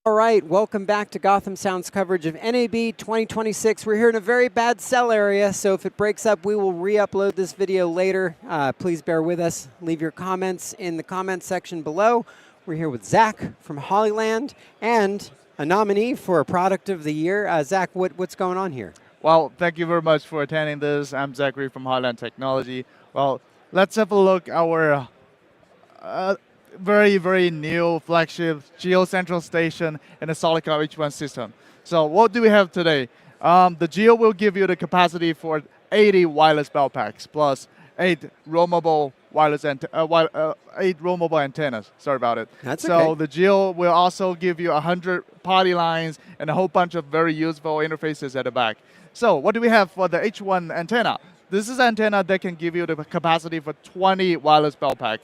All right, welcome back to Gotham Sound's coverage of NAB 2026. We're here in a very bad cell area, so if it breaks up, we will re-upload this video later. Please bear with us. Leave your comments in the comments section below. We're here with Zach from Hollyland and a nominee for a Product of the Year. Zach, what's going on here? Well, thank you very much for attending this. I'm Zachary from Hollyland Technology. Well, let's have a look at our very, very new flagship Geo Central Station and the Solidcom H1 system. So what do we have today? The Geo will give you the capacity for 80 wireless Beltpacks plus 8 roamable wireless 8 roamable antennas. Sorry about it. That's so okay. The Geo will also give you 100 party lines and a whole bunch of very useful interfaces at the back. So what do we have for the H1 antenna? This is an antenna that can give you the capacity for 20 wireless Beltpack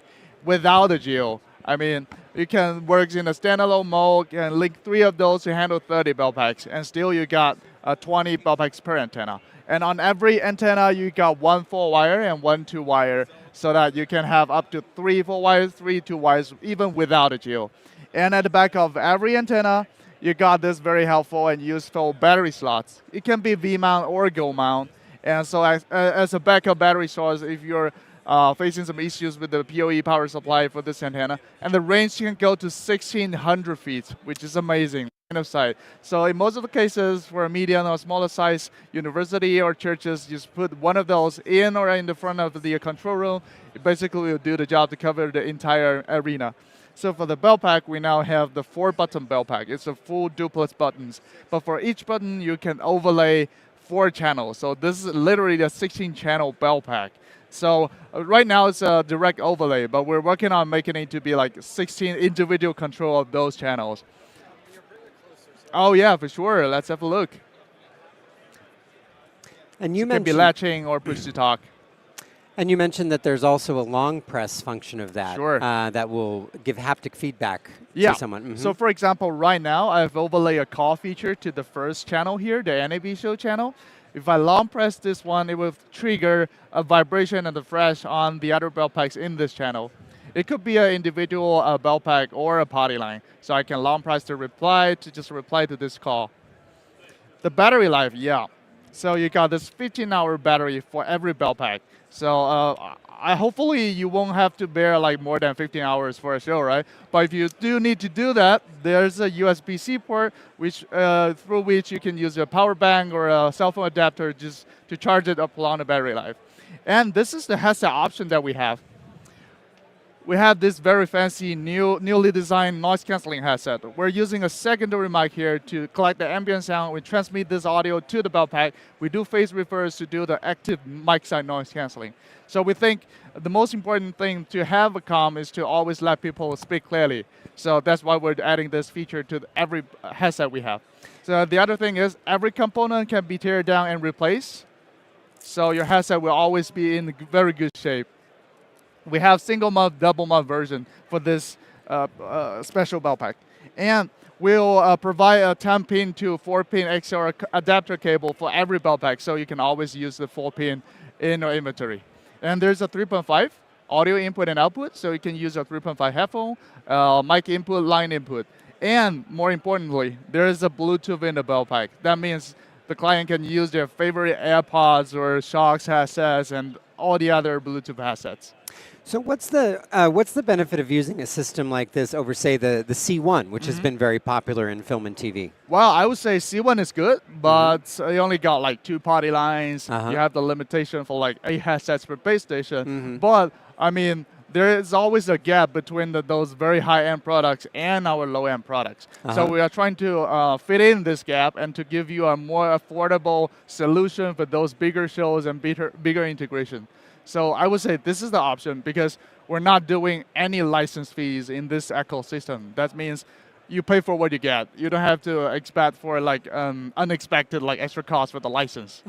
without a Geo. I mean, you can work in a standalone mode and link 3 of those to handle 30 Beltpacks, and still you got 20 Beltpacks per antenna. And on every antenna, you got 1 4 wire and 1 2 wire, so that you can have up to 3 4 wires, 3 2 wires, even without a Geo. And at the back of every antenna, you got this very helpful and useful battery slots. It can be V-mount or Go mount. And so as a backup battery source, if you're facing some issues with the PoE power supply for this antenna, and the range can go to 1,600 feet, which is amazing line of sight. So in most of the cases, for a medium or smaller size university or churches, just put one of those in or in the front of the control room. It basically will do the job to cover the entire arena. So for the Beltpack, we now have the 4-button Beltpack. It's a full duplex buttons. But for each button, you can overlay 4 channels. So this is literally a 16-channel Beltpack. So right now it's a direct overlay, but we're working on making it to be like 16 individual control of those channels. Oh yeah, for sure. Let's have a look. And you It mentioned can be latching or push to talk. And you mentioned that there's also a long press function of that. Sure. That will give haptic feedback Yeah. to someone. Mm-hmm. So for example, right now I've overlaid a call feature to the first channel here, the NAB show channel. If I long press this one, it will trigger a vibration and a flash on the other Beltpacks in this channel. It could be an individual Beltpack or a party line. So I can long press to just reply to this call. The battery life, yeah. So you got this 15-hour battery for every Beltpack. So hopefully you won't have to bear like more than 15 hours for a show, right? But if you do need to do that, there's a USB-C port through which you can use a power bank or a cell phone adapter just to charge it up along the battery life. And this is the headset option that we have. We have this very fancy newly designed noise-canceling headset. We're using a secondary mic here to collect the ambient sound. We transmit this audio to the Beltpack. We do phase reverse to do the active mic side noise canceling. So we think the most important thing to have a comm is to always let people speak clearly. So that's why we're adding this feature to every headset we have. So the other thing is every component can be teared down and replaced. So your headset will always be in very good shape. We have single mount, double mount version for this special Beltpack. And we'll provide a 10-pin to 4-pin XLR adapter cable for every Beltpack, so you can always use the 4-pin in your inventory. And there's a 3.5 audio input and output, so you can use a 3.5 headphone, mic input, line input. And more importantly, there is a Bluetooth in the Beltpack. That means the client can use their favorite AirPods or Shocks headsets and all the other Bluetooth headsets. So what's the benefit of using a system like this over, say, the C1, which has been very popular in film and TV? Well, I would say C1 is good, but you only got like 2 party lines. You have the limitation for like 8 headsets per base station. But I mean, there is always a gap between those very high-end products and our low-end products. So we are trying to fit in this gap and to give you a more affordable solution for those bigger shows and bigger integration. So I would say this is the option because we're not doing any license fees in this ecosystem. That means you pay for what you get. You don't have to expect for like unexpected like extra cost for the license.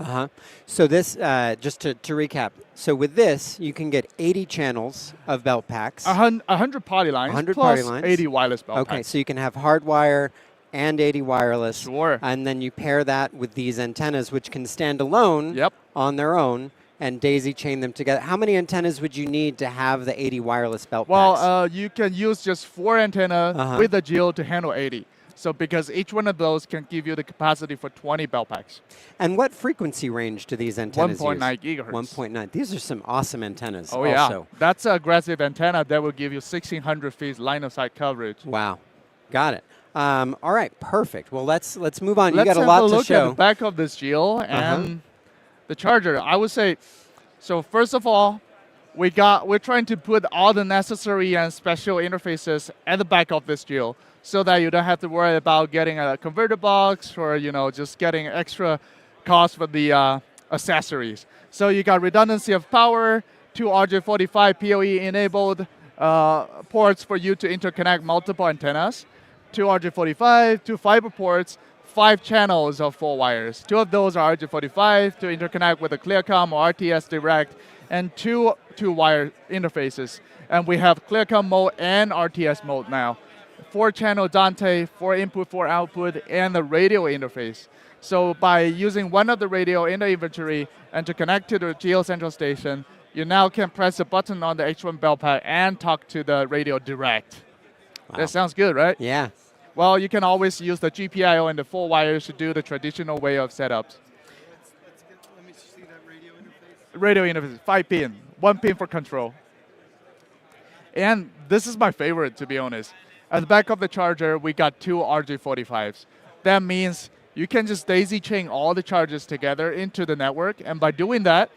So this, just to recap, so with this, you can get 80 channels of Beltpacks. 100 party lines 100 plus party lines. 80 wireless Beltpacks. Okay, so you can have hardwire and 80 wireless. Sure. And then you pair that with these antennas, which can stand alone on their own, and daisy chain them together. How many antennas would you need to have the 80 wireless Beltpacks? Well, you can use just 4 antennas with the Geo to handle 80. So because each one of those can give you the capacity for 20 Beltpacks. And what frequency range do these antennas 1.9 use? gigahertz. 1.9. These are some awesome antennas. Oh also. yeah, that's an aggressive antenna that will give you 1,600 feet line of sight coverage. Wow, got it. All right, perfect. Well, let's move on. Let's you got a have lot a to look show. at the back of this Geo and the charger. I would say, so first of all, we're trying to put all the necessary and special interfaces at the back of this Geo, so that you don't have to worry about getting a converter box or just getting extra cost for the accessories. So you got redundancy of power, 2 RJ45 PoE enabled ports for you to interconnect multiple antennas, 2 RJ45, 2 fiber ports, 5 channels of 4 wires. 2 of those are RJ45 to interconnect with the ClearCom or RTS Direct, and 2 wire interfaces. And we have ClearCom mode and RTS mode now. 4 channel Dante, 4 input, 4 output, and the radio interface. So by using one of the radio in the inventory and to connect to the Geo Central Station, you now can press a button on the H1 Beltpack and talk to the radio direct. Wow. That sounds good, right? Yeah. Well, you can always use the GPIO and the 4 wires to do the traditional way of setups. Let me see that radio interface. Radio interface, 5 pin, 1 pin for control. And this is my favorite, to be honest. At the back of the charger, we got 2 RJ45s. That means you can just daisy chain all the chargers together into the network, and by doing that,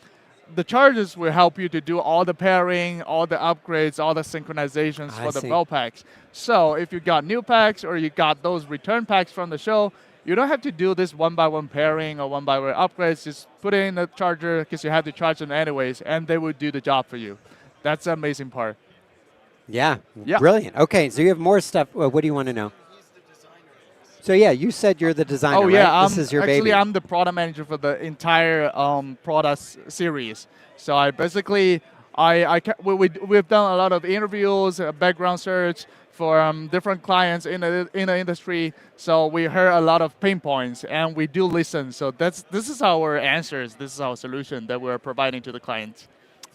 the chargers will help you to do all the pairing, all the upgrades, all the synchronizations for the Beltpacks. So if you got new packs or you got those return packs from the show, you don't have to do this one-by-one pairing or one-by-one upgrades. Just put it in the charger because you have to charge them anyways, and they will do the job for you. That's the amazing part. Yeah, brilliant. Okay, so you have more stuff. What do you want to know? So yeah, you said you're the designer, oh, yeah, right? This is your actually, baby. I'm the product manager for the entire product series. So I basically, we've done a lot of interviews, background search for different clients in the industry. So we heard a lot of pain points, and we do listen. So this is our answers. This is our solution that we're providing to the clients.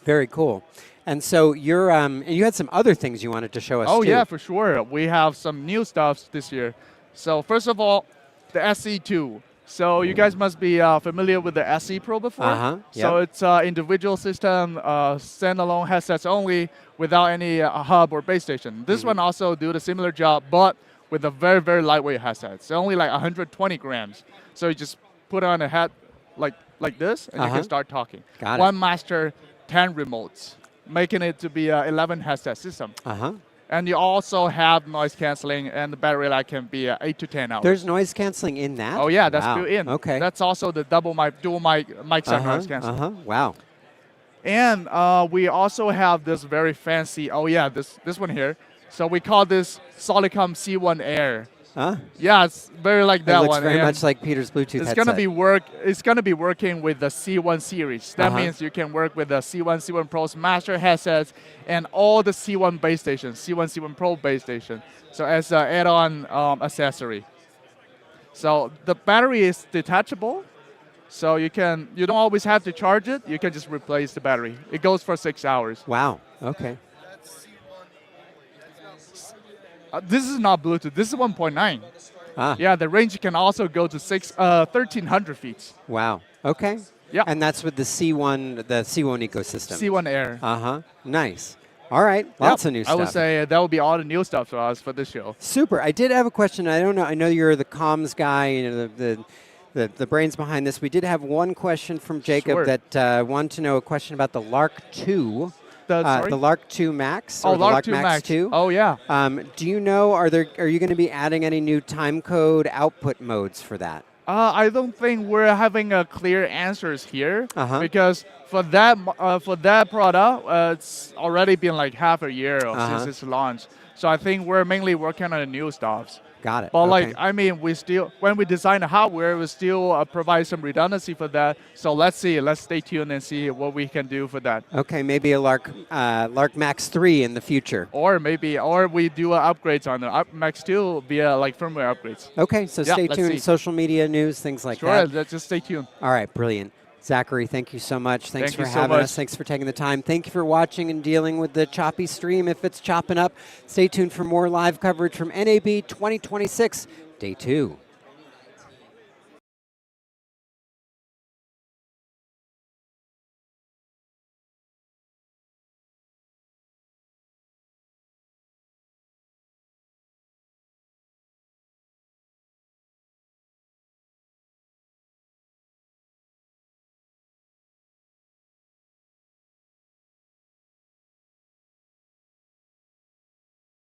Very cool. And so you're, you had some other things you wanted to show us. Oh too. yeah, for sure. We have some new stuff this year. So first of all, the SE2. So you guys must be familiar with the SE Pro before. So it's individual system, standalone headsets only, without any hub or base station. This one also do the similar job, but with a very, very lightweight headset. It's only like 120 grams. So you just put on a hat like this, and you can start talking. Got One master, 10 remotes, making it to be an 11 headset system. And you also have noise canceling, and the battery life can be 8 to 10 hours. There's noise canceling in that? Oh yeah, that's built in. Okay. That's also the dual mic set noise canceling. Wow. And we also have this very fancy, this one here. So we call this Solidcom C1 Air. Yeah, it's very like that one. It looks very much like Peter's Bluetooth it's headset. It's gonna be working with the C1 series. That means you can work with the C1 Pro's master headsets and all the C1 base stations, C1 Pro base station. So as an add-on accessory. So the battery is detachable. So you don't always have to charge it. You can just replace the battery. It goes for 6 hours. Wow. Okay. This is not Bluetooth. This is 1.9. Yeah, the range can also go to 1,300 feet. Wow. Okay. Yeah. And that's with the C1 ecosystem. C1 Air. Nice. All right. Lots of new stuff. I would say that would be all the new stuff for us for this show. Super. I did have a question. I don't know. I know you're the comms guy. You know the brains behind this. We did have one question from Jacob that wanted to know a question about the Lark 2. The Lark 2 Max, or the Lark Max 2. Oh, yeah. Do you know, are you going to be adding any new timecode output modes for that? I don't think we're having a clear answers here because for that product, it's already been like half a year since its launch. So I think we're mainly working on the new stuff. Got it. But when we design the hardware, we still provide some redundancy for that. So let's stay tuned and see what we can do for that. Okay, maybe a Lark Max 3 in the future. Or we do upgrades on the Max 2 via like firmware upgrades. Okay, so stay tuned. Social media news, things like that. Sure, just stay tuned. All right, brilliant. Zachary, thank you so much. Thanks Thank for you so having much. us. Thanks for taking the time. Thank you for watching and dealing with the choppy stream. If it's chopping up, stay tuned for more live coverage from NAB 2026, Day 2.